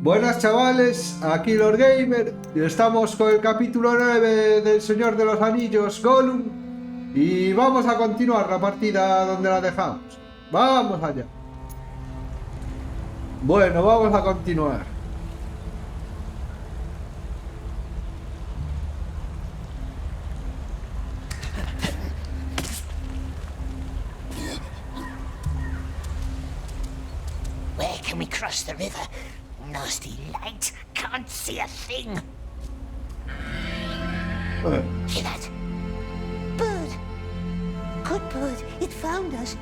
Buenas chavales, aquí Lord Gamer y estamos con el capítulo 9 del Señor de los Anillos, GOLLUM, y vamos a continuar la partida donde la dejamos. Vamos allá. Bueno, vamos a continuar. Where can we cross the river? Nasty light, can't see a thing. Hear that? Bird. Good bird, it found us.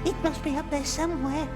It must be up there somewhere.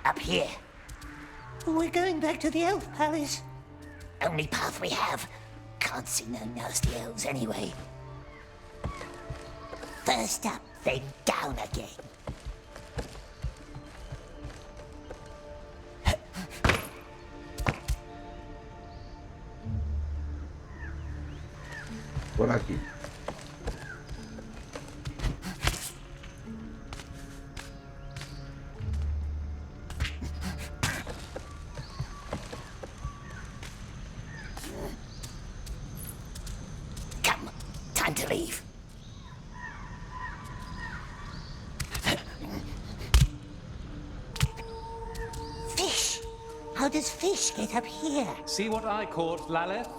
Up here. We're going back to the elf palace. Only path we have. Can't see no nasty elves anyway. First up, then down again. Por aquí. Come, time to leave. Fish! How does fish get up here? See what I caught, Laleth?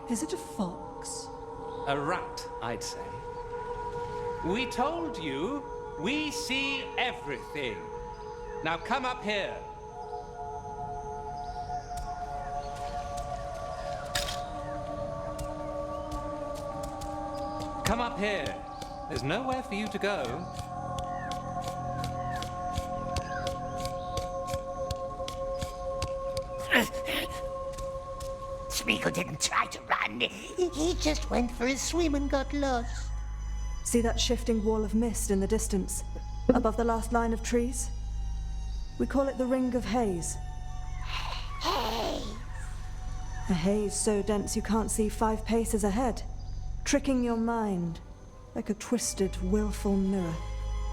Is it a fox? A rat, I'd say. We told you, we see everything. Now come up here. Come up here. There's nowhere for you to go. Smeagol didn't try to run. He just went for a swim and got lost. See that shifting wall of mist in the distance, above the last line of trees? We call it the Ring of Haze. Hey! A haze so dense you can't see 5 paces ahead, tricking your mind like a twisted, willful mirror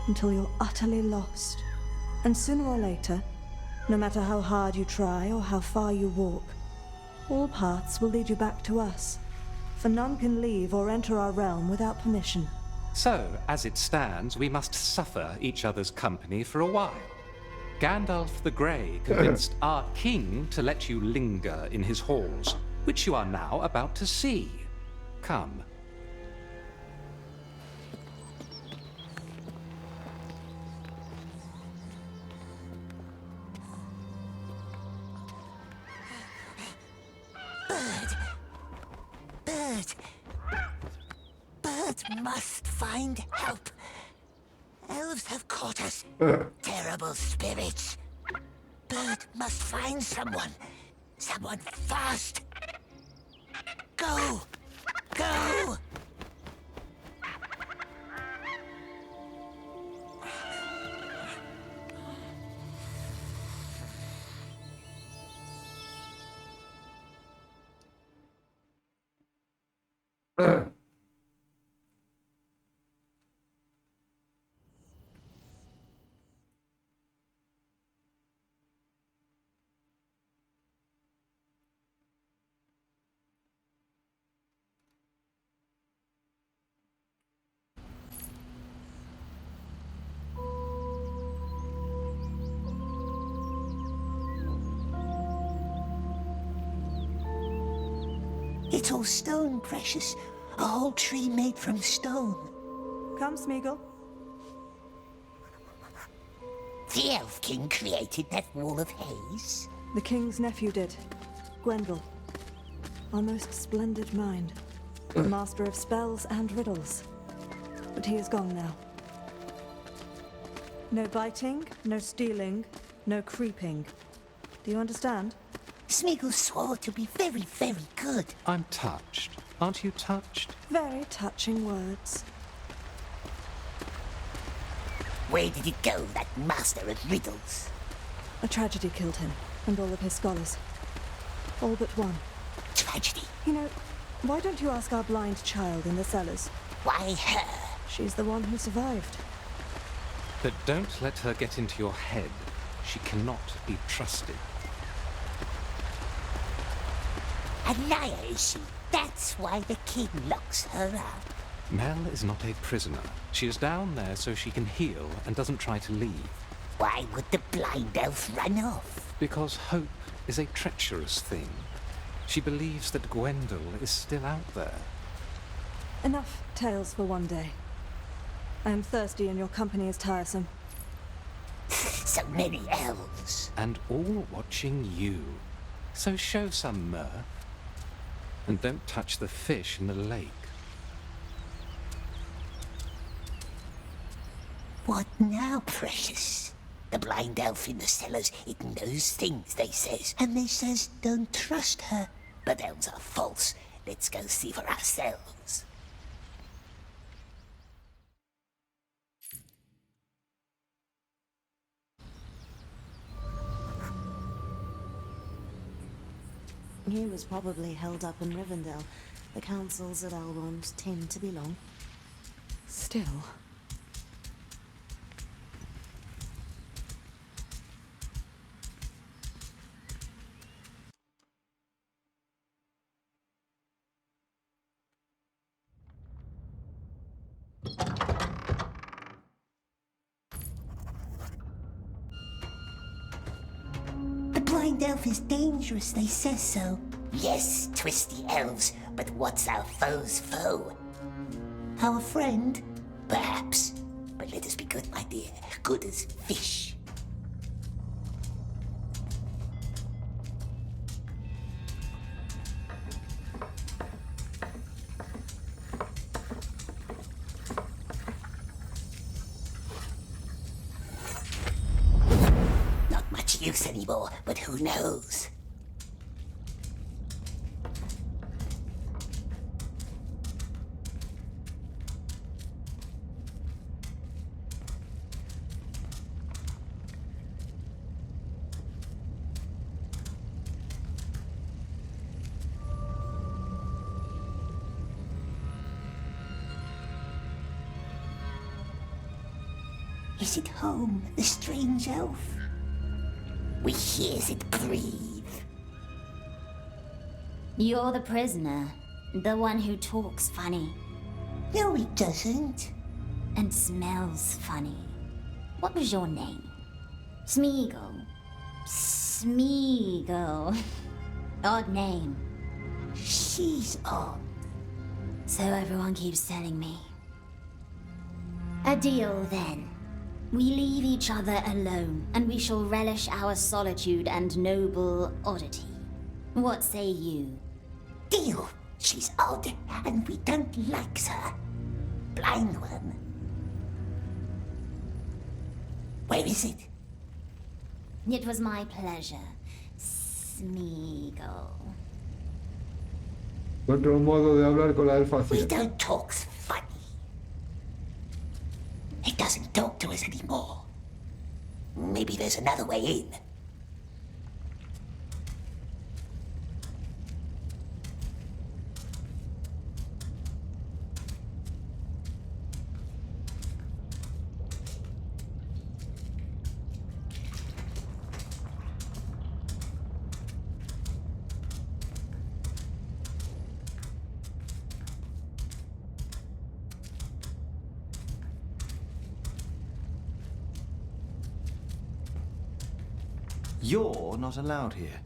until you're utterly lost. And sooner or later, no matter how hard you try or how far you walk, all paths will lead you back to us, for none can leave or enter our realm without permission. So, as it stands, we must suffer each other's company for a while. Gandalf the Grey convinced our king to let you linger in his halls. which you are now about to see. Come. Bird must find help. Elves have caught us. Terrible spirits. Bird must find someone. Someone fast. Go! Go! It's all stone, precious. A whole tree made from stone. Come, Smeagol. The Elf King created that wall of haze. The king's nephew did. Gwendol. Our most splendid mind. Master of spells and riddles. But he is gone now. No biting, no stealing, no creeping. Do you understand? Smeagol swore to be very, very good. I'm touched. Aren't you touched? Very touching words. Where did it go, that master of riddles? A tragedy killed him, and all of his scholars. All but one. Tragedy? You know, why don't you ask our blind child in the cellars? Why her? She's the one who survived. But don't let her get into your head. She cannot be trusted. A liar, is she? That's why the king locks her up. Mel is not a prisoner. She is down there so she can heal and doesn't try to leave. Why would the blind elf run off? Because hope is a treacherous thing. She believes that Gwendol is still out there. Enough tales for one day. I am thirsty and your company is tiresome. So many elves. And all watching you. So show some mirth. And don't touch the fish in the lake. What now, precious? The blind elf in the cellars, it knows things, they says. And they says don't trust her. But elves are false. Let's go see for ourselves. He was probably held up in Rivendell. The councils at Elrond tend to be long. Still. The blind elf is dangerous, they says so. Yes, twisty elves, but what's our foe's foe? Our friend? Perhaps. But let us be good, my dear. Good as fish. Not much use anymore, but who knows? Is it home, the strange elf? We hears it breathe. You're the prisoner, the one who talks funny No, it doesn't. and smells funny. What was your name? Smeagol. Smeagol. Odd name. She's on. So everyone keeps telling me. A deal, then. We leave each other alone, and we shall relish our solitude and noble oddity. What say you? Deal. She's odd, and we don't like her. Blind one. Where is it? It was my pleasure, Smeagol. Otro modo de hablar con la elfa We ciega. don't talk funny. It doesn't talk to us anymore. Maybe there's another way in. You're not allowed here.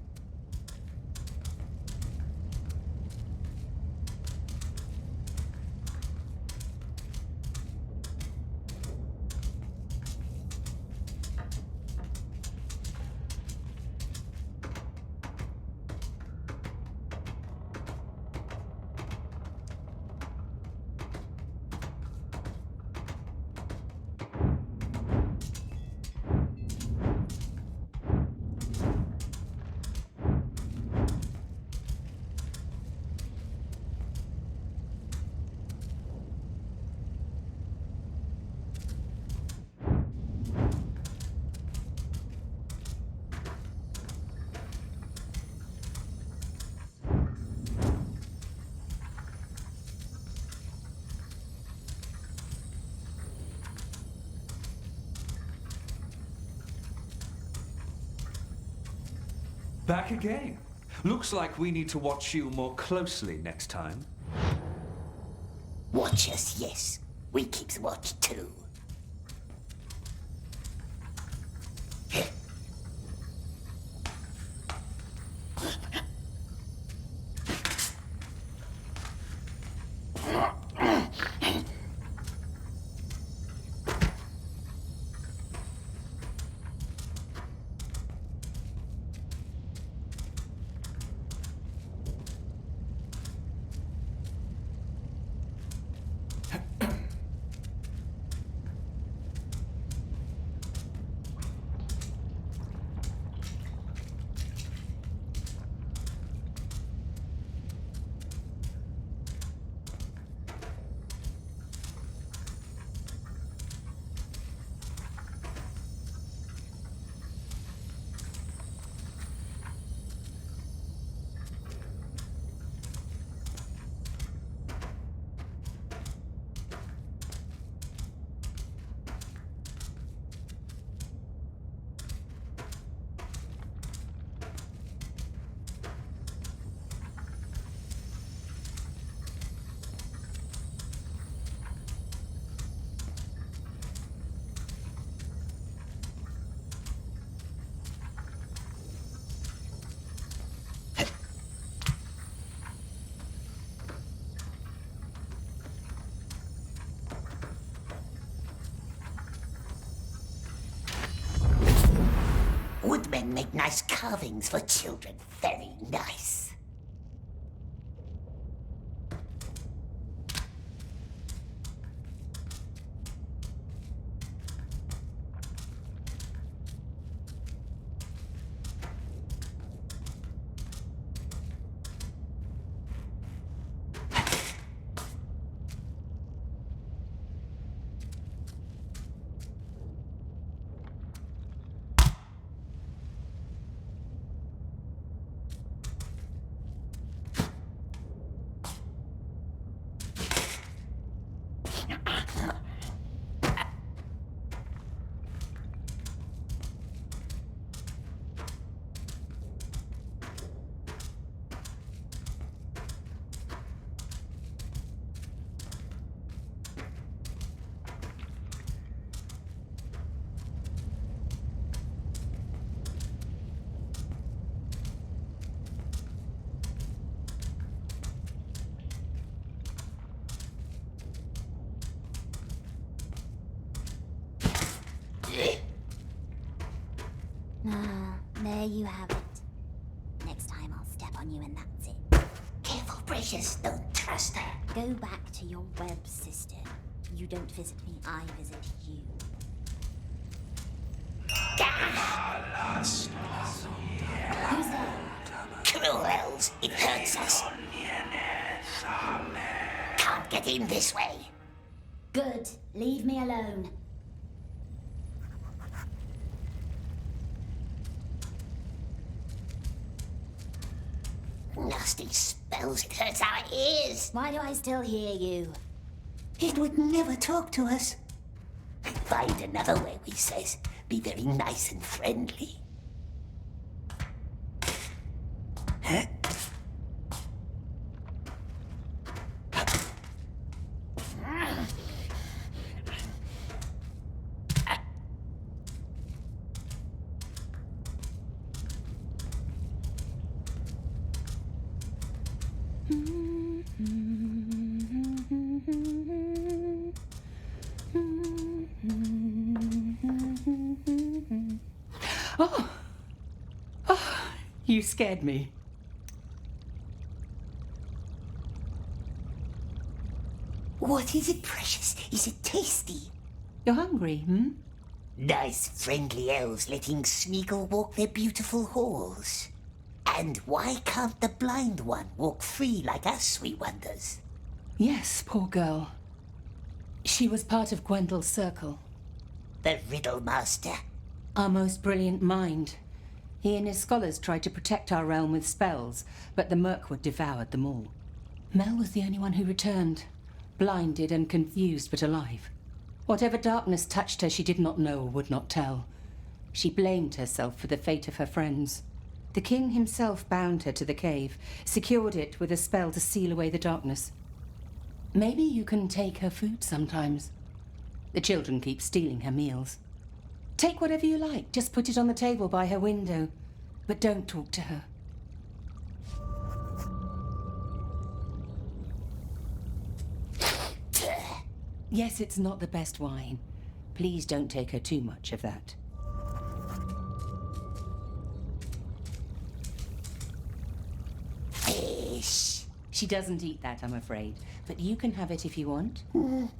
Back again. Looks like we need to watch you more closely next time. Watch us, yes. We keeps watch too. Woodmen make nice carvings for children. Very nice. There you have it. Next time I'll step on you and that's it. Careful, Precious. Don't trust her. Go back to your web, sister. You don't visit me, I visit you. Who's there? Cruel elves. It hurts us. Can't get in this way. Good. Leave me alone. Nasty spells. It hurts our ears. Why do I still hear you? It would never talk to us. Find another way, we says. Be very nice and friendly. Huh? You scared me. What is it, Precious? Is it tasty? You're hungry, hmm? Nice, friendly elves letting Smeagol walk their beautiful halls. And why can't the blind one walk free like us, we wonders? Yes, poor girl. She was part of Gwendel's circle. The Riddle Master. Our most brilliant mind. He and his scholars tried to protect our realm with spells, but the Mirkwood devoured them all. Mel was the only one who returned, blinded and confused but alive. Whatever darkness touched her, she did not know or would not tell. She blamed herself for the fate of her friends. The king himself bound her to the cave, secured it with a spell to seal away the darkness. Maybe you can take her food sometimes. The children keep stealing her meals. Take whatever you like, just put it on the table by her window, but don't talk to her. Yes, it's not the best wine. Please don't take her too much of that. Fish. She doesn't eat that, I'm afraid, but you can have it if you want.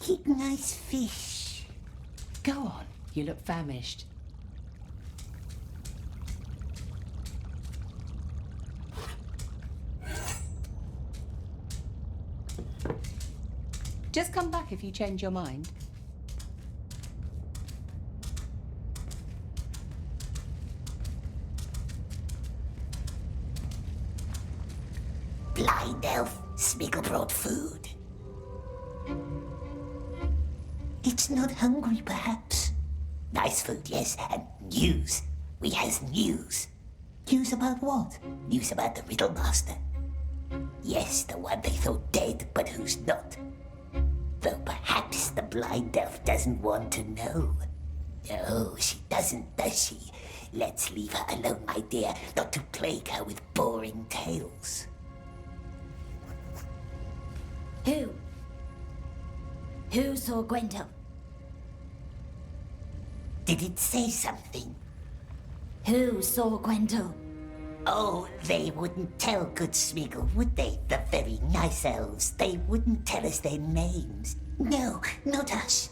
Keep nice fish. Go on, you look famished. Just come back if you change your mind. Blind elf, Smeagol brought food. It's not hungry, perhaps. Nice food, yes, and news. We has news. News about what? News about the Riddle Master. Yes, the one they thought dead, but who's not. Though perhaps the blind elf doesn't want to know. No, she doesn't, does she? Let's leave her alone, my dear, not to plague her with boring tales. Who saw Gwendol? Did it say something? Who saw Gwendol? Oh, they wouldn't tell good Smeagol, would they? The very nice elves. They wouldn't tell us their names. No, not us.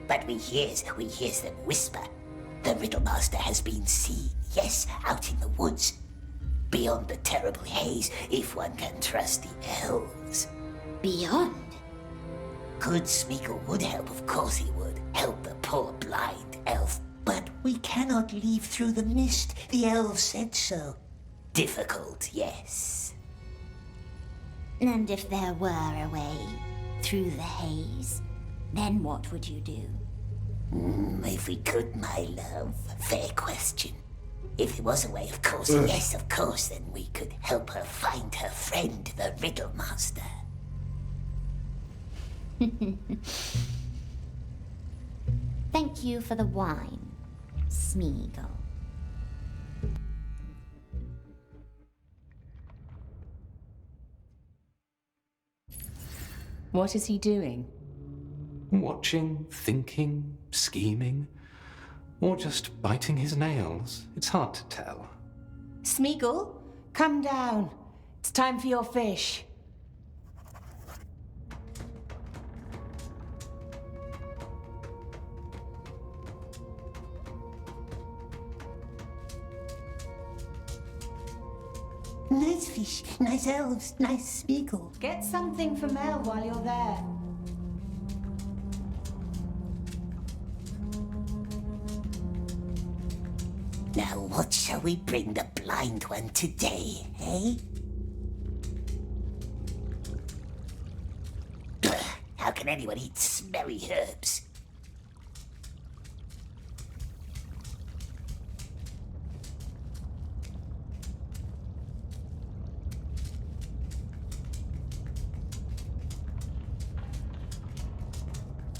But we hears them whisper. The Riddle Master has been seen, yes, out in the woods. Beyond the terrible haze, if one can trust the elves. Beyond? Good Smeagol would help, of course he would. Help the poor blind elf. But we cannot leave through the mist. The elves said so. Difficult, yes. And if there were a way through the haze, then what would you do? If we could, my love. Fair question. If there was a way, of course, yes, of course, then we could help her find her friend, the Riddle Master. Thank you for the wine, Smeagol. What is he doing? Watching, thinking, scheming, or just biting his nails. It's hard to tell. Smeagol, come down. It's time for your fish. Nice fish, nice elves, nice Smeagol. Get something for Mel while you're there. Now what shall we bring the blind one today, eh? How can anyone eat smelly herbs?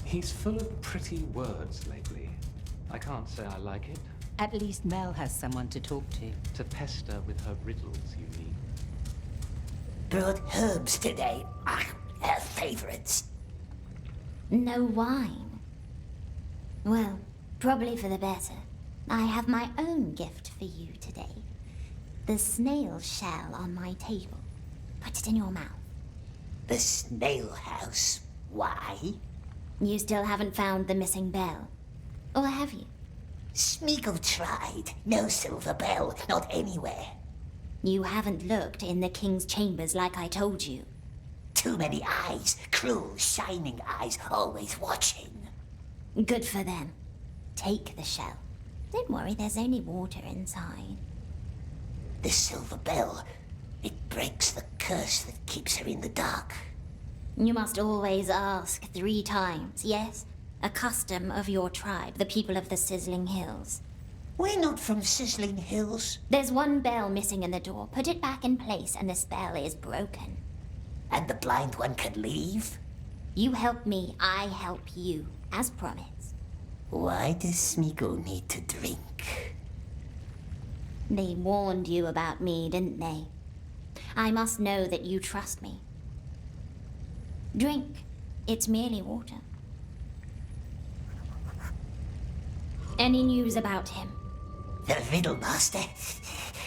He's full of pretty words lately. I can't say I like it. At least Mel has someone to talk to. To pester with her riddles, you mean? Brought herbs today. Her favorites. No wine. Well, probably for the better. I have my own gift for you today. The snail shell on my table. Put it in your mouth. The snail house. Why? You still haven't found the missing bell. Or have you? Smeagol tried. No silver bell. Not anywhere. You haven't looked in the king's chambers like I told you. Too many eyes. Cruel, shining eyes. Always watching. Good for them. Take the shell. Don't worry, there's only water inside. The silver bell. It breaks the curse that keeps her in the dark. You must always ask 3 times, yes? A custom of your tribe, the people of the Sizzling Hills. We're not from Sizzling Hills. There's one bell missing in the door. Put it back in place and the spell is broken. And the blind one can leave? You help me, I help you, as promised. Why does Smeagol need to drink? They warned you about me, didn't they? I must know that you trust me. Drink. It's merely water. Any news about him? The riddle master?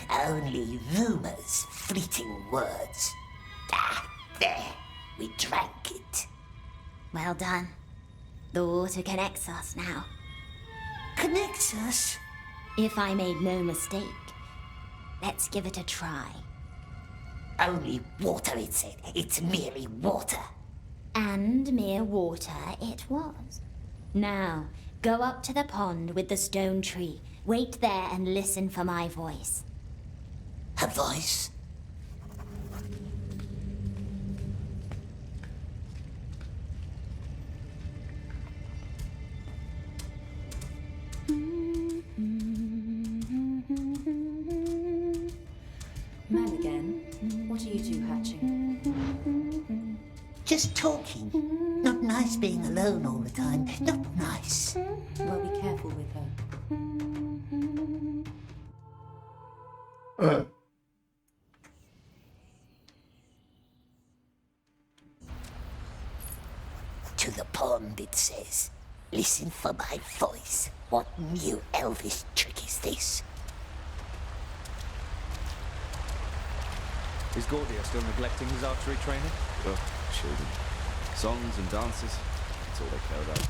Only rumors, fleeting words. There. We drank it. Well done. The water connects us now. Connects us? If I made no mistake, let's give it a try. Only water, it said. It's merely water. And mere water it was. Now, go up to the pond with the stone tree. Wait there and listen for my voice. Her voice? Mel again? What are you two hatching? Just talking. Not nice being alone all the time. Not nice. Well, be careful with her. To the pond, it says. Listen for my voice. What new elvish trick is this? Is Gordia still neglecting his archery training? Oh, children. Songs and dances. That's all they care about.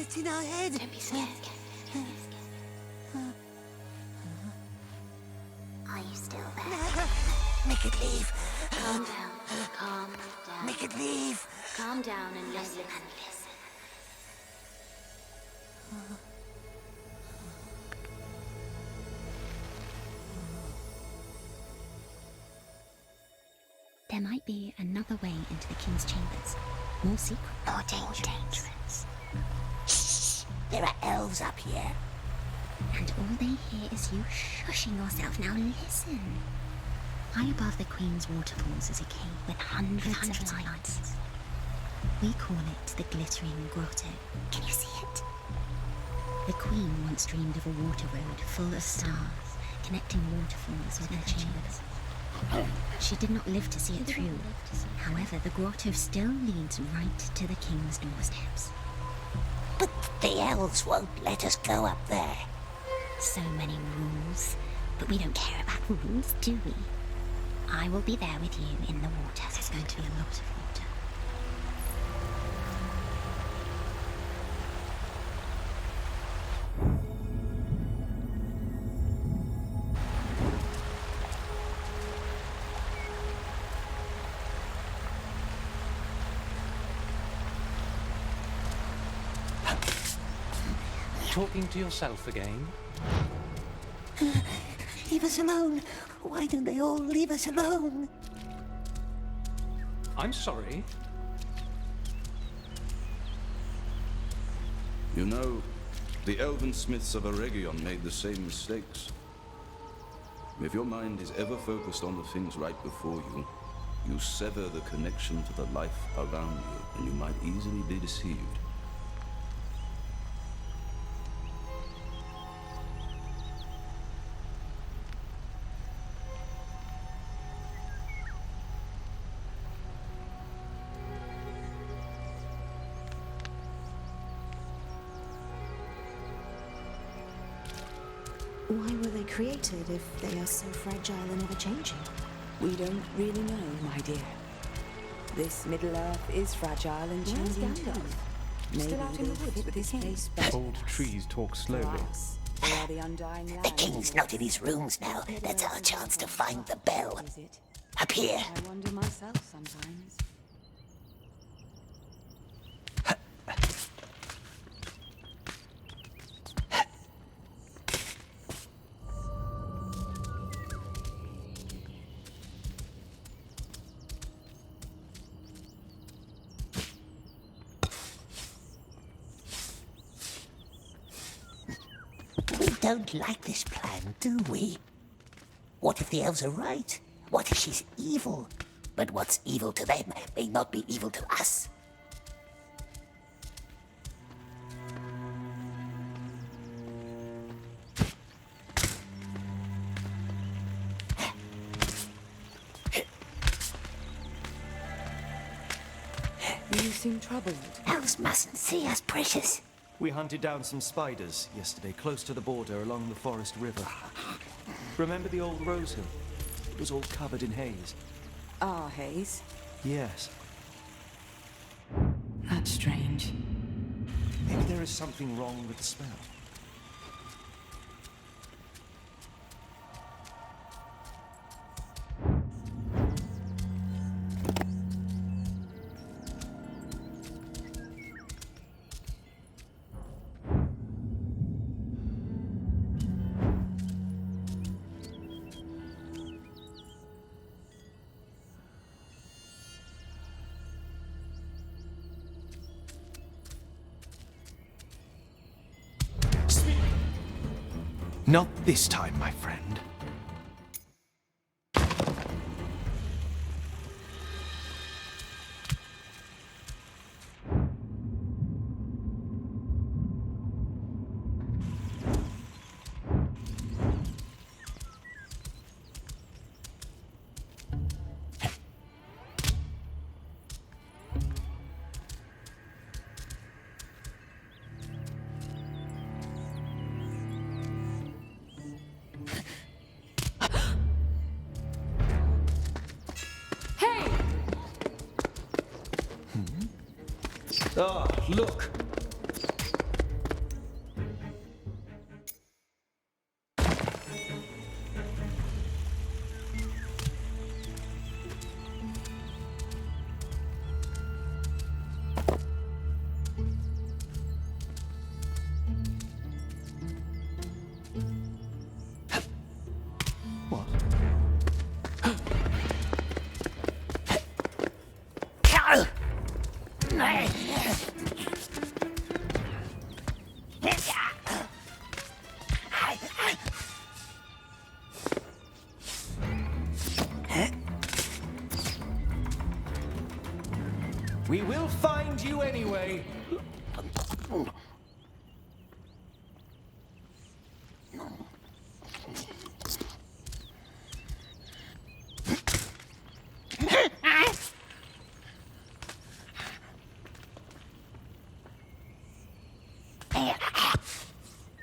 It's in our head. Don't be scared. Are you still there? Make it leave. Calm down. Calm down. Make it leave. Calm down and listen. There might be another way into the king's chambers. More secret. More dangerous. Shh. There are elves up here. And all they hear is you shushing yourself. Now listen. High above the Queen's waterfalls is a cave with hundreds of lights. We call it the Glittering Grotto. Can you see it? The Queen once dreamed of a water road full of stars, connecting waterfalls with her chambers. She did not live to see it through. However, the grotto still leads right to the king's doorsteps. But the elves won't let us go up there. So many rules. But we don't care about rules, do we? I will be there with you in the water. There's going to be a lot of water. Talking to yourself again? Leave us alone. Why don't they all leave us alone? I'm sorry. You know, the elven smiths of Warriyo made the same mistakes. If your mind is ever focused on the things right before you, you sever the connection to the life around you, and you might easily be deceived. Why were they created if they are so fragile and ever-changing? We don't really know, my dear. This Middle-earth is fragile and changing too. Maybe Still out in the woods with his place Old trees talk slowly. They are the undying land. The king's not in his rooms now. That's our chance to find the bell. Is it? Up here. I wonder myself sometimes. We don't like this plan, do we? What if the elves are right? What if she's evil? But what's evil to them may not be evil to us. You seem troubled. Elves mustn't see us, precious. We hunted down some spiders yesterday, close to the border along the forest river. Remember the old rose hill? It was all covered in haze. Ah, haze. Yes. That's strange. Maybe there is something wrong with the spell. Not this time, my friend. Ah, look! What? We will find you anyway.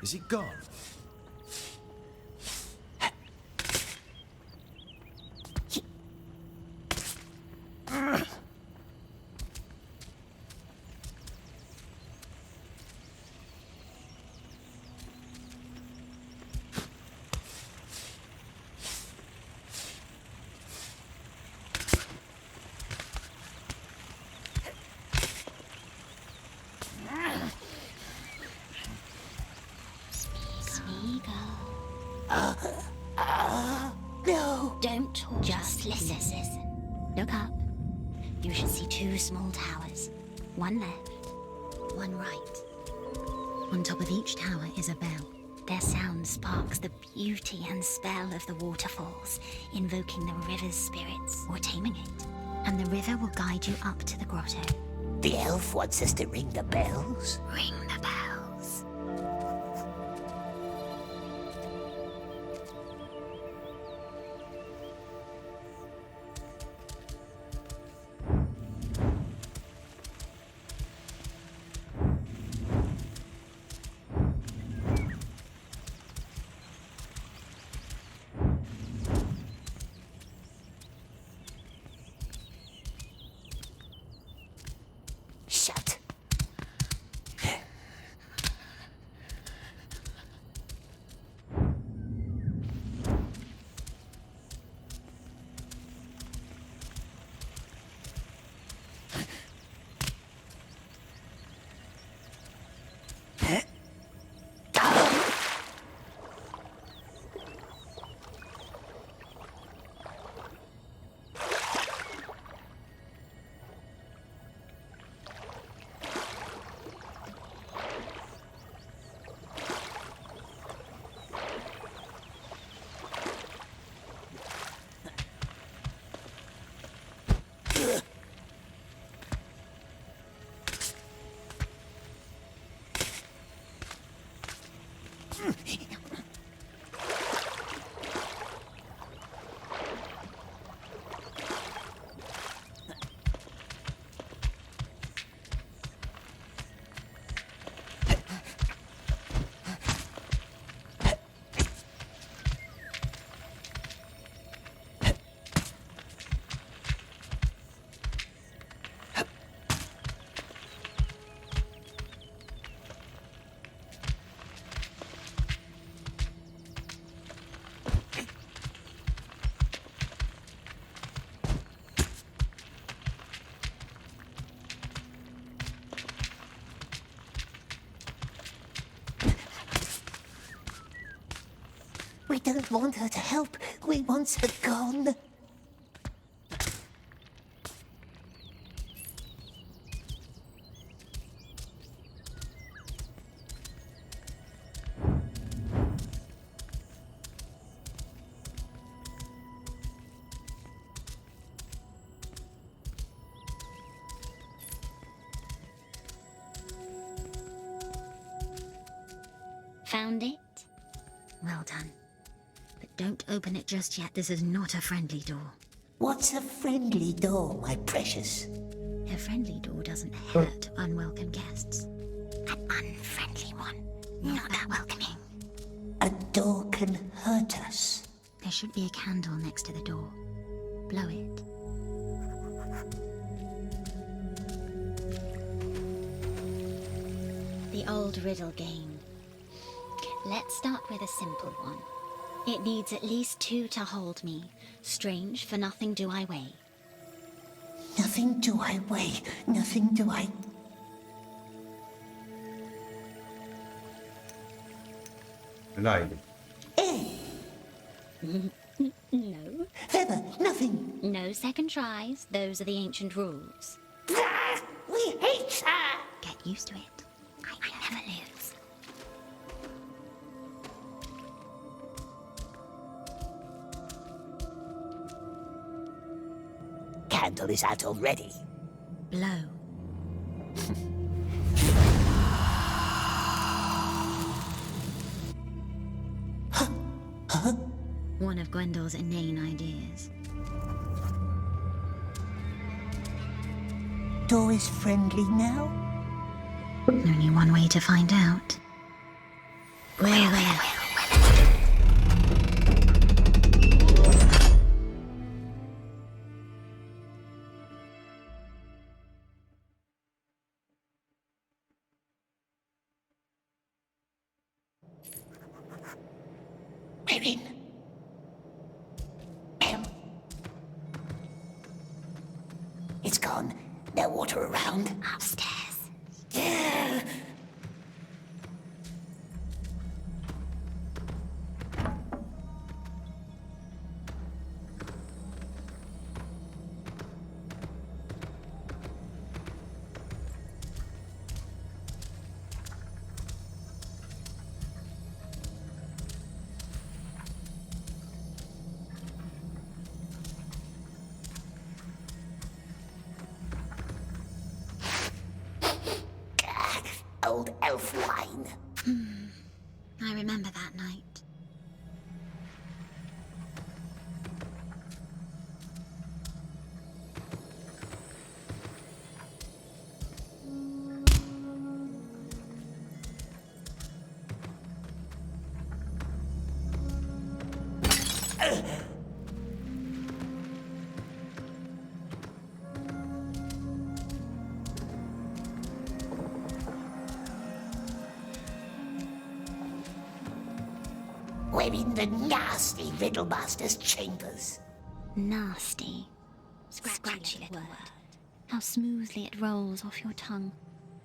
Is he gone? No! Don't talk, just listen. Look up. You should see 2 small towers. One left, one right. On top of each tower is a bell. Their sound sparks the beauty and spell of the waterfalls, invoking the river's spirits or taming it. And the river will guide you up to the grotto. The elf wants us to ring the bells? Ring the bells. Shut. We don't want her to help. We want her gone. Found it? Well done. But don't open it just yet. This is not a friendly door. What's a friendly door, my precious? A friendly door doesn't hurt unwelcome guests. An unfriendly one. Not that welcoming. A door can hurt us. There should be a candle next to the door. Blow it. The old riddle game. Let's start with a simple one. It needs at least 2 to hold me. Strange, for nothing do I weigh. Nothing do I weigh, nothing do I... El aire. No. Feather, nothing. No second tries. Those are the ancient rules. Ah, we hate her. Get used to it. I never lose. Candle is out already. Blow. One of Gwendole's inane ideas. Door is friendly now? Only one way to find out. Well. We're in. It's gone. No water around. Upstairs. Old elf wine. I remember that night. We're in the nasty Riddlemaster's chambers. Nasty. Scratchy little word. How smoothly it rolls off your tongue.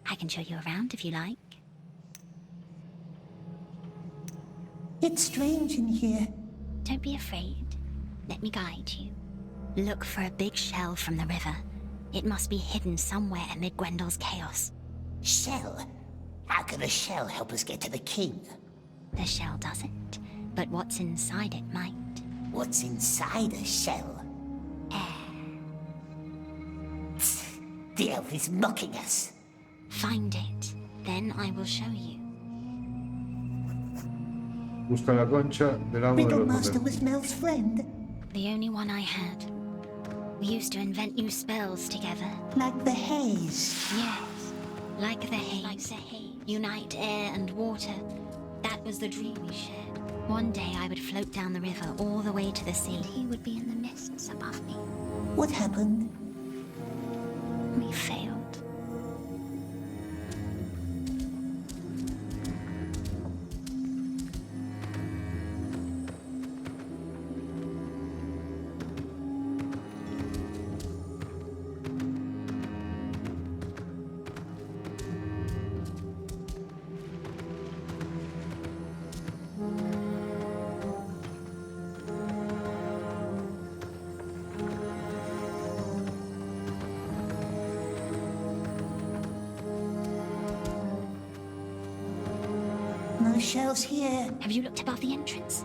I can show you around if you like. It's strange in here. Don't be afraid. Let me guide you. Look for a big shell from the river. It must be hidden somewhere amid Gwendole's chaos. Shell? How can a shell help us get to the king? The shell doesn't, but what's inside it might. What's inside a shell? Air. The elf is mocking us. Find it, then I will show you. Busca la concha del amo de los Riddlemaster modelos. was Mel's friend. The only one I had. We used to invent new spells together. Like the haze. Yes, like the haze. Unite air and water. That was the dream we shared. One day I would float down the river all the way to the sea. He would be in the mists above me. What happened? We failed. No shells here. Have you looked above the entrance?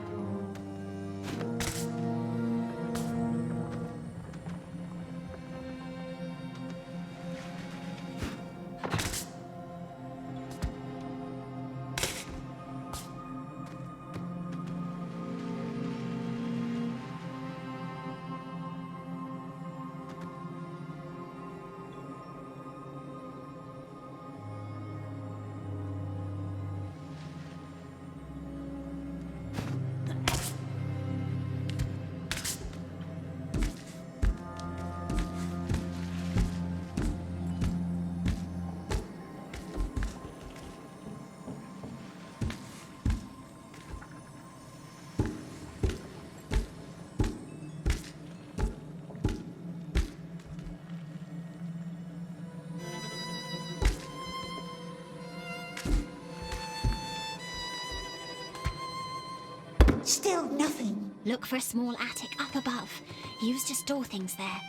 Still nothing. Look for a small attic up above. Used to store things there.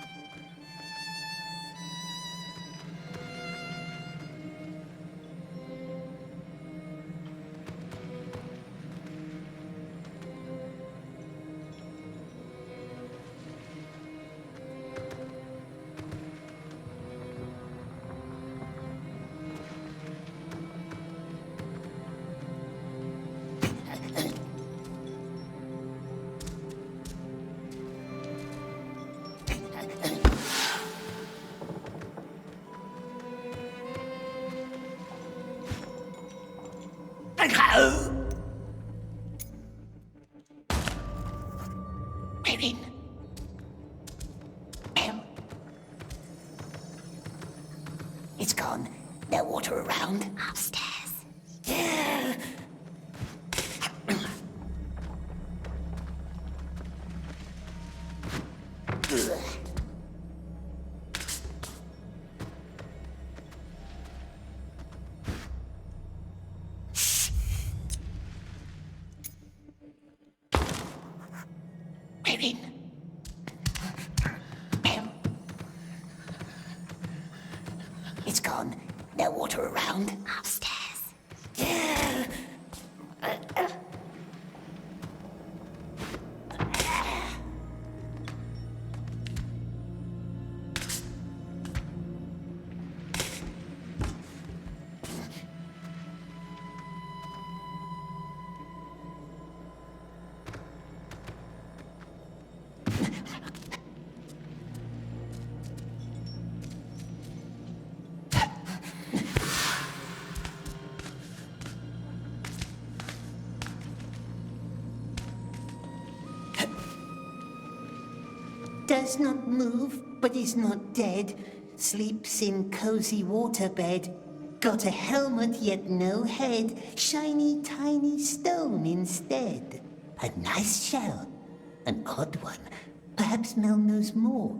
around? Upstairs. Does not move, but is not dead. Sleeps in cozy waterbed. Got a helmet, yet no head. Shiny, tiny stone instead. A nice shell. An odd one. Perhaps Mel knows more.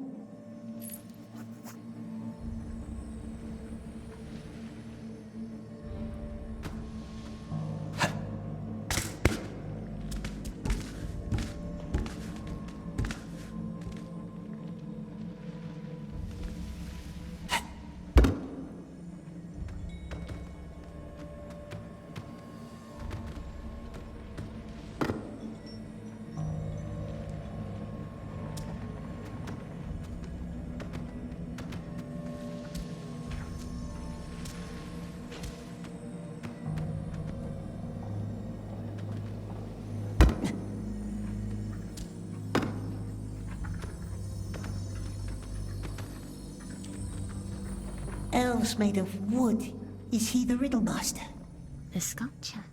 Elves made of wood. Is he the riddle master? The sculpture?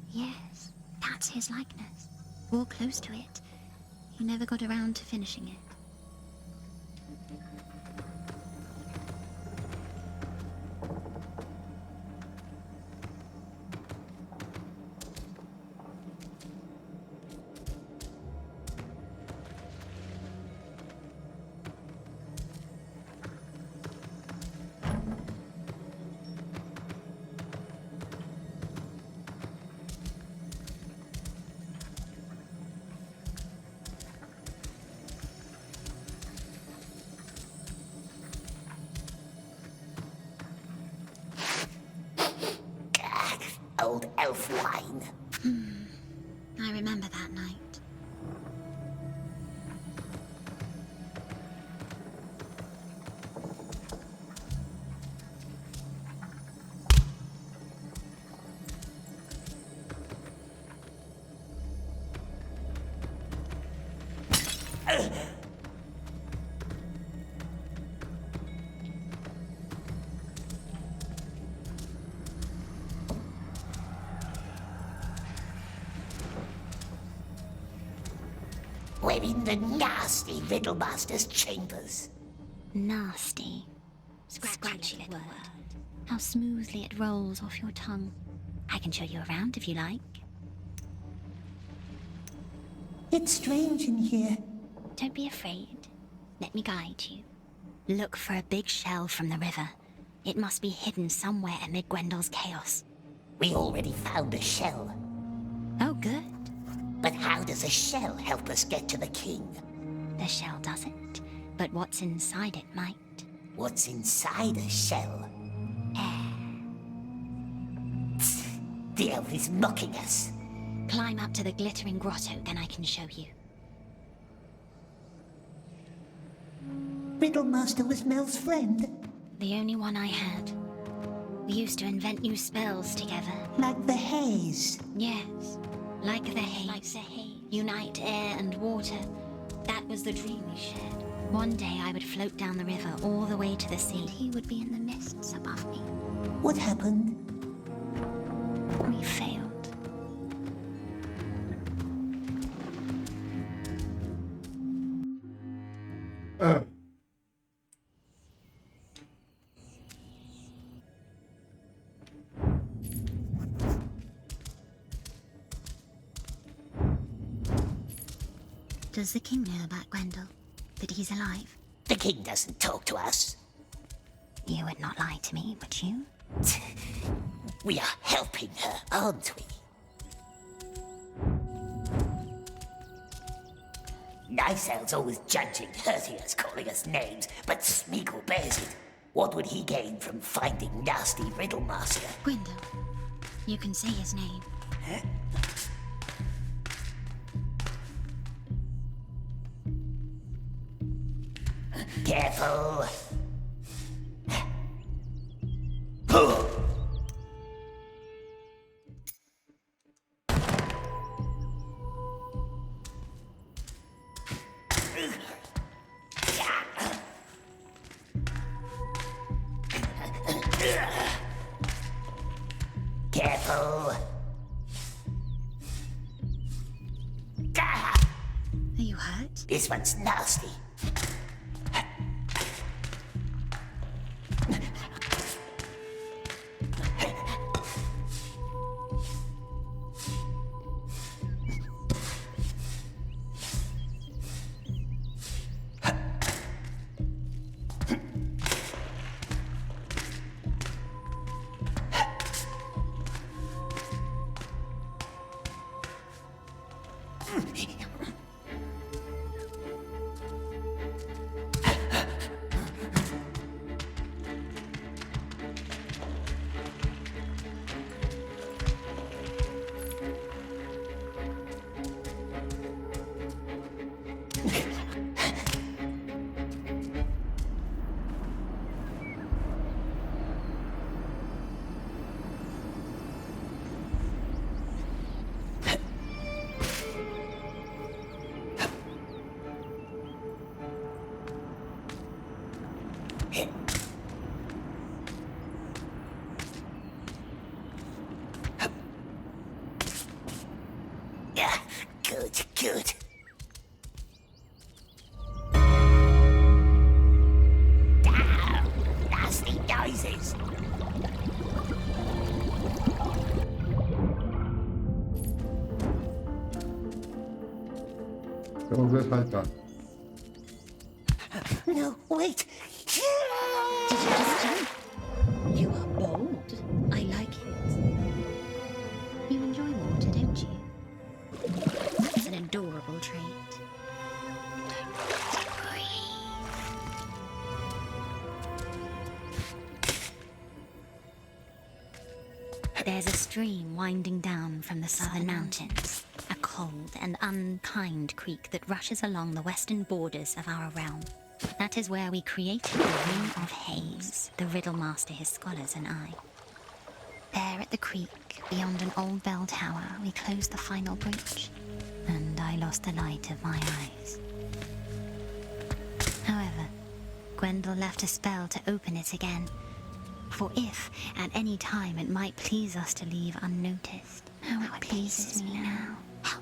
Yes, that's his likeness. Wore close to it. He never got around to finishing it. Old elf wine. I remember that night. We're in the nasty Riddlemaster's chambers. Nasty. Scratchy little word. How smoothly it rolls off your tongue. I can show you around if you like. It's strange in here. Don't be afraid. Let me guide you. Look for a big shell from the river. It must be hidden somewhere amid Gwendole's chaos. We already found a shell. Oh, good. But how does a shell help us get to the king? The shell doesn't, but what's inside it might. What's inside a shell? Air. The elf is mocking us. Climb up to the glittering grotto, then I can show you. Riddlemaster was Mel's friend. The only one I had. We used to invent new spells together. Like the haze. Yes, like the haze. Unite air and water. That was the dream we shared. One day I would float down the river all the way to the sea. And he would be in the mists above me. What happened? We failed. Does the king know about Gwendol? That he's alive? The king doesn't talk to us. You would not lie to me, would you? We are helping her, aren't we? Nice elves always judging, hurting us, calling us names, but Smeagol bears it. What would he gain from finding nasty Riddlemaster? Gwendol. You can say his name. Careful. Careful. Are you hurt? This one's nasty. Good. Damn! Nasty noises! Tengo que saltar. No, wait! Did you just jump? You are bold. I like it. You enjoy water, don't you? It's an adorable trait. There's a stream winding down from the southern mountains. A cold and unkind creek that rushes along the western borders of our realm. That is where we created the Ring of Haze, the Riddlemaster, his scholars, and I. There at the creek, beyond an old bell tower, we closed the final breach, and I lost the light of my eyes. However, Gwendol left a spell to open it again, for if, at any time, it might please us to leave unnoticed. How it pleases me now.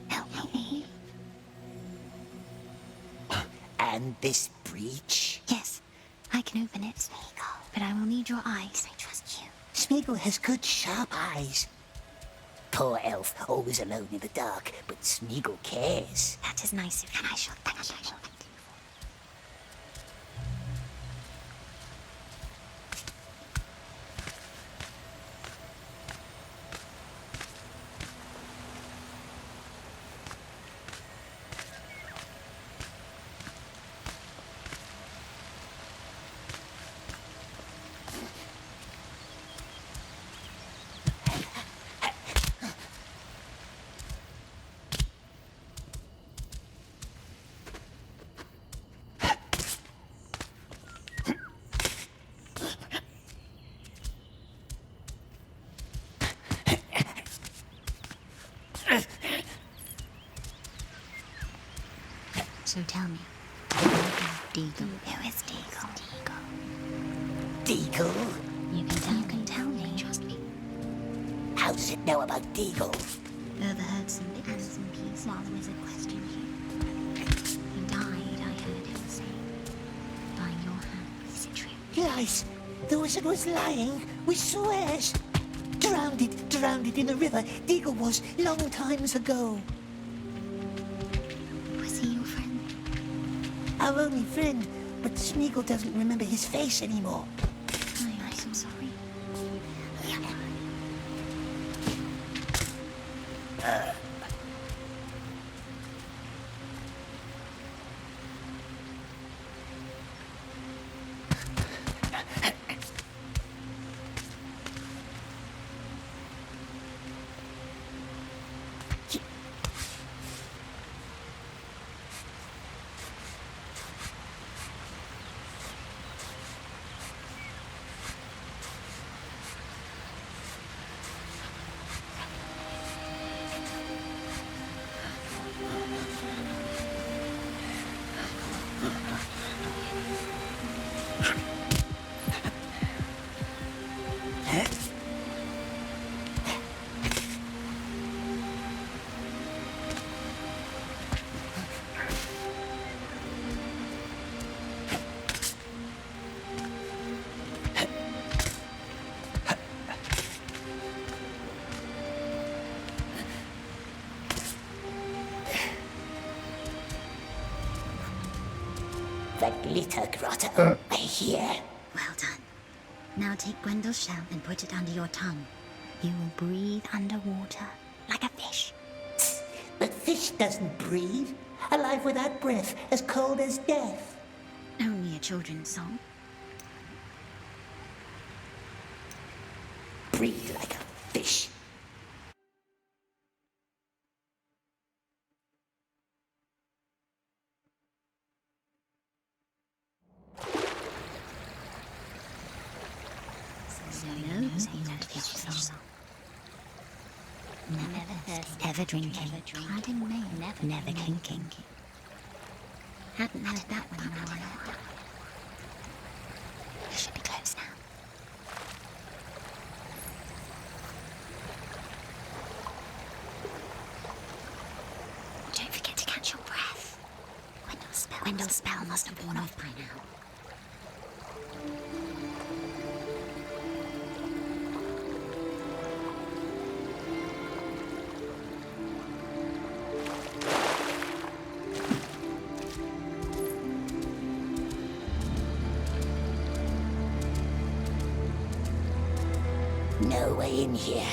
Help me. And this breach? Yes, I can open it, Smeagol, but I will need your eyes. I trust you. Smeagol has good, sharp eyes. Poor elf, always alone in the dark, but Smeagol cares. That is nice of you, and I shall thank you. So tell me, Deagle. Who is Deagle? Deagle? You can tell me. Trust me. How does it know about Deagle? Overheard some bits and pieces while the wizard questioned you. He died, I heard him say. By your hands. Is it true? Lies. The wizard was lying. We swears. Drowned in the river. Deagle was long times ago. Was he your friend? Our only friend, but Smeagol doesn't remember his face anymore. I'm so sorry. the glitter grotto, I hear. Well done. Now take Gwendel's shell and put it under your tongue. You will breathe underwater like a fish. But fish doesn't breathe. Alive without breath, as cold as death. Only a children's song. Breathe like a fish. Never thirsty, ever drinking, clad in mail, never clinking. Hadn't heard that one in a while. You should be close now. Don't forget to catch your breath. Gwendel's spell must have worn off by now. No way in here.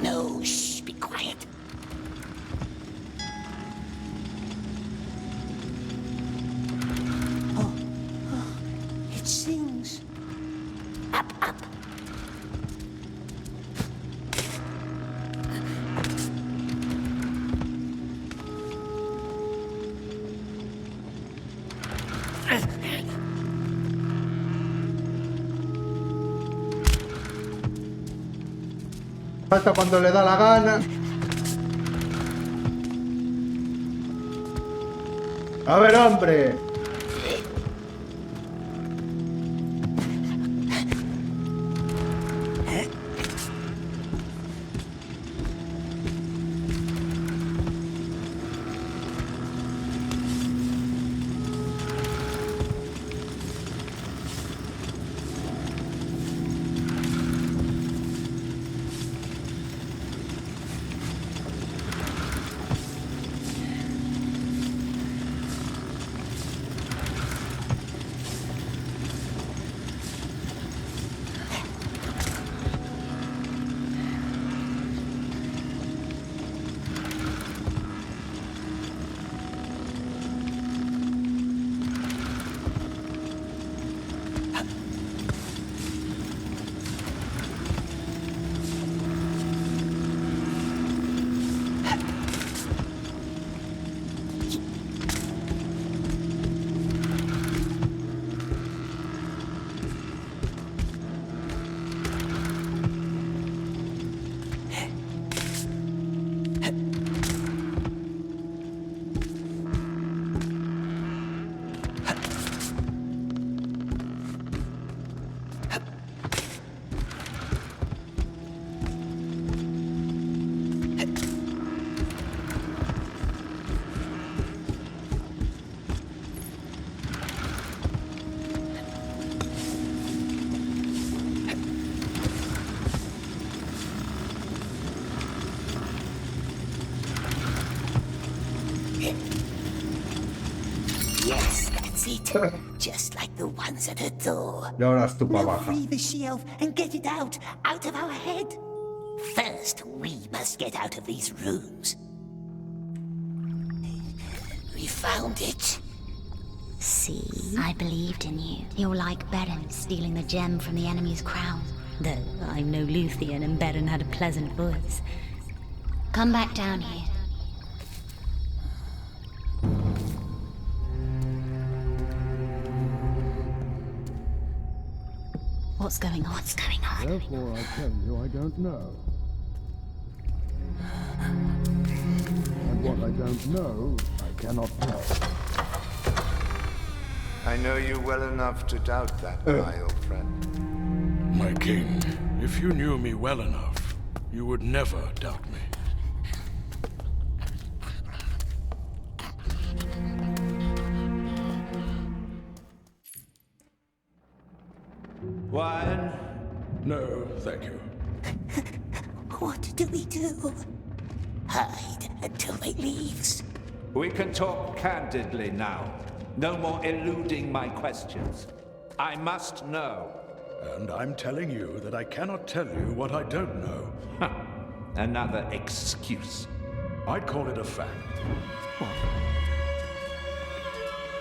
No, shh, be quiet. Oh, it sings. Up, up. Salta cuando le da la gana. A ver, hombre. Yes, that's it. Just like the ones at her door. Y ahora es tu pa' Now baja. free the shelf and get it out of our head. First, we must get out of these rooms. We found it. See? I believed in you. You're like Beren stealing the gem from the enemy's crown. Though I'm no Luthien and Beren had a pleasant voice. Come back down here. What's going on? What's going on? Therefore I tell you I don't know. And what I don't know, I cannot tell. I know you well enough to doubt that, my old friend. My king, if you knew me well enough, you would never doubt me. Wine? No, thank you. What do we do? Hide until they leaves. We can talk candidly now. No more eluding my questions. I must know. And I'm telling you that I cannot tell you what I don't know. Another excuse. I'd call it a fact.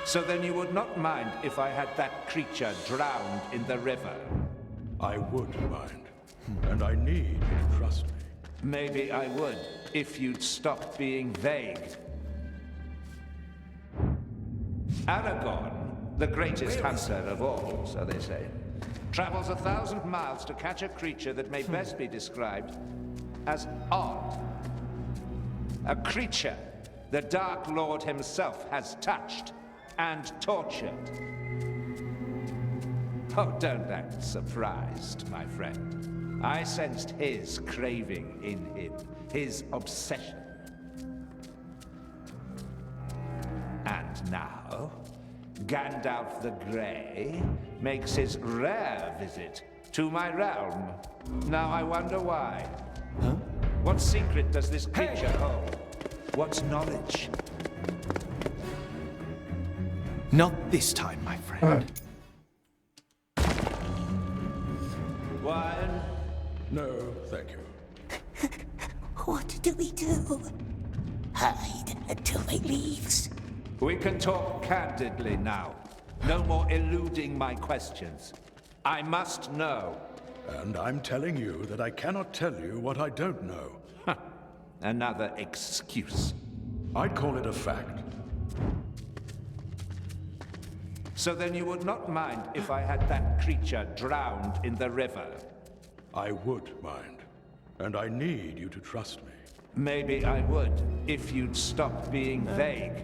So then you would not mind if I had that creature drowned in the river? I would mind. And I need you to trust me. Maybe I would, if you'd stop being vague. Aragorn, the greatest hunter of all, so they say, travels 1,000 miles to catch a creature that may best be described as odd. A creature the Dark Lord himself has touched. and tortured. Oh, don't act surprised, my friend. I sensed his craving in him, his obsession. And now, Gandalf the Grey makes his rare visit to my realm. Now I wonder why. Huh? What secret does this creature hold? What's knowledge? Not this time, my friend. Wine? No, thank you. What do we do? Hide until he leaves. We can talk candidly now. No more eluding my questions. I must know. And I'm telling you that I cannot tell you what I don't know. Another excuse. I'd call it a fact. So then you would not mind if I had that creature drowned in the river? I would mind. And I need you to trust me. Maybe I would, if you'd stop being vague.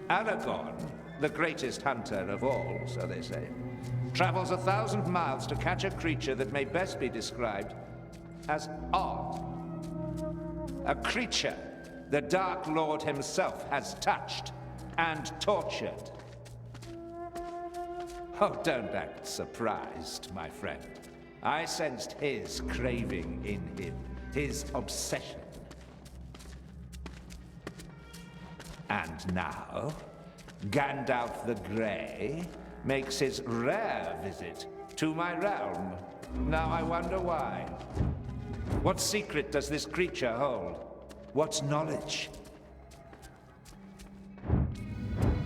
Aragorn, the greatest hunter of all, so they say, travels 1,000 miles to catch a creature that may best be described as odd. A creature the Dark Lord himself has touched and tortured. Oh, don't act surprised, my friend. I sensed his craving in him, his obsession. And now, Gandalf the Grey makes his rare visit to my realm. Now I wonder why. What secret does this creature hold? What's knowledge?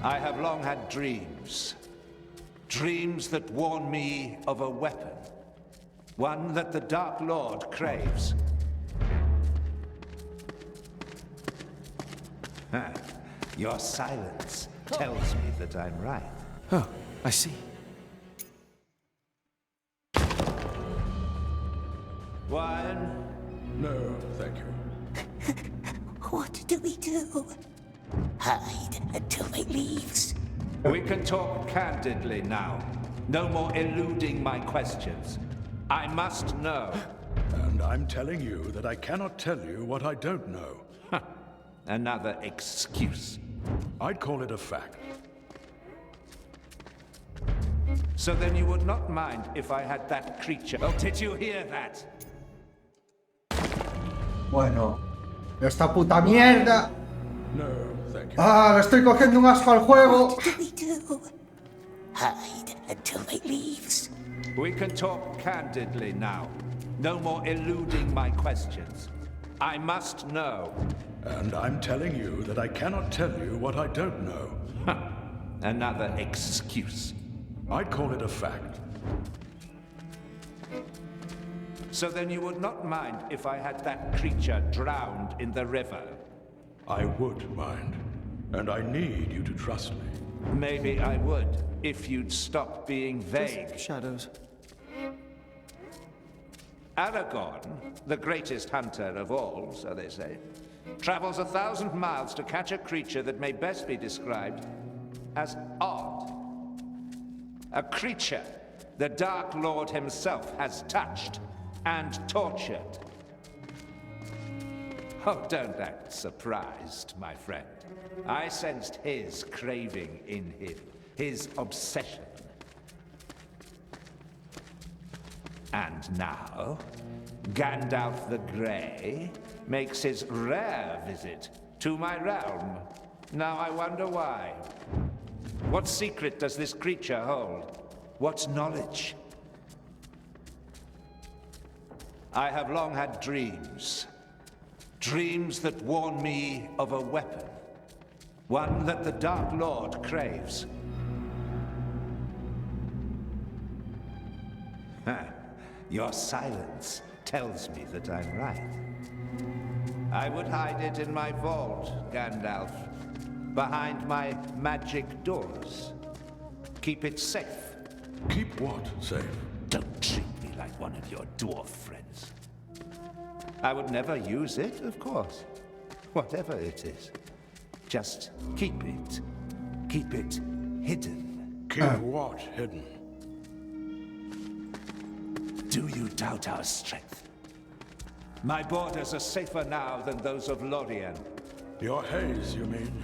I have long had dreams. Dreams that warn me of a weapon. One that the Dark Lord craves. Your silence tells me that I'm right. Oh, I see. Wine? No, thank you. What do we do? Hide until he leaves. We can talk candidly now. No more eluding my questions. I must know. And I'm telling you that I cannot tell you what I don't know. Another excuse. I'd call it a fact. So then you would not mind if I had that creature. Oh, did you hear that? Bueno, esta puta mierda. No, thank you. Ah, le estoy cogiendo un asco al juego. What do we do? Hide until he leaves. We can talk candidly now. No more eluding my questions. I must know. And I'm telling you that I cannot tell you what I don't know. Another excuse. I'd call it a fact. So then you would not mind if I had that creature drowned in the river? I would mind. And I need you to trust me. Maybe I would, if you'd stop being vague. Shadows. Aragorn, the greatest hunter of all, so they say, travels 1,000 miles to catch a creature that may best be described as odd. A creature the Dark Lord himself has touched and tortured. Oh, don't act surprised, my friend. I sensed his craving in him, his obsession. And now, Gandalf the Grey makes his rare visit to my realm. Now I wonder why. What secret does this creature hold? What's knowledge? I have long had dreams. Dreams that warn me of a weapon. One that the Dark Lord craves. Your silence tells me that I'm right. I would hide it in my vault, Gandalf, behind my magic doors. Keep it safe. Keep what safe? Don't treat me like one of your dwarf friends. I would never use it, of course, whatever it is. Just keep it hidden. Keep what hidden? Do you doubt our strength? My borders are safer now than those of Lorien. Your haze, you mean?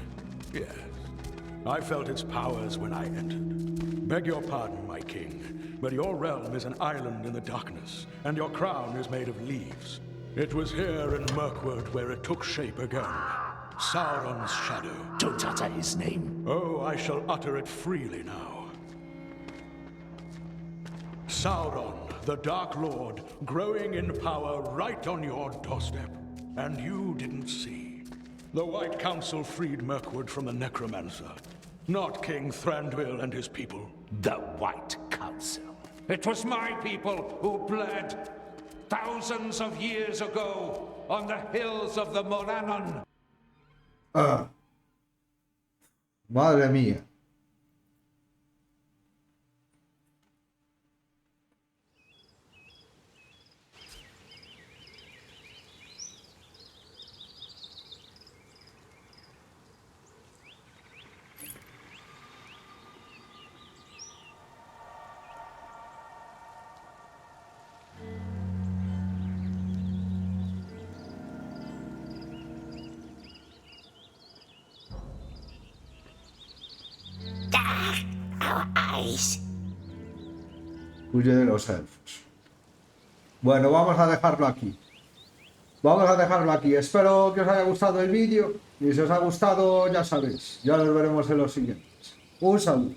Yes. I felt its powers when I entered. Beg your pardon, my king, but your realm is an island in the darkness, and your crown is made of leaves. It was here in Mirkwood where it took shape again. Sauron's shadow. Don't utter his name. Oh, I shall utter it freely now. Sauron, the Dark Lord, growing in power right on your doorstep. And you didn't see. The White Council freed Mirkwood from the Necromancer. Not King Thranduil and his people. The White Council. It was my people who bled thousands of years ago on the hills of the Morannon. Madre mía. Our eyes. Huye de los elfos. Bueno, vamos a dejarlo aquí. Espero que os haya gustado el vídeo. Y si os ha gustado, ya sabéis. Ya nos veremos en los siguientes. Un saludo.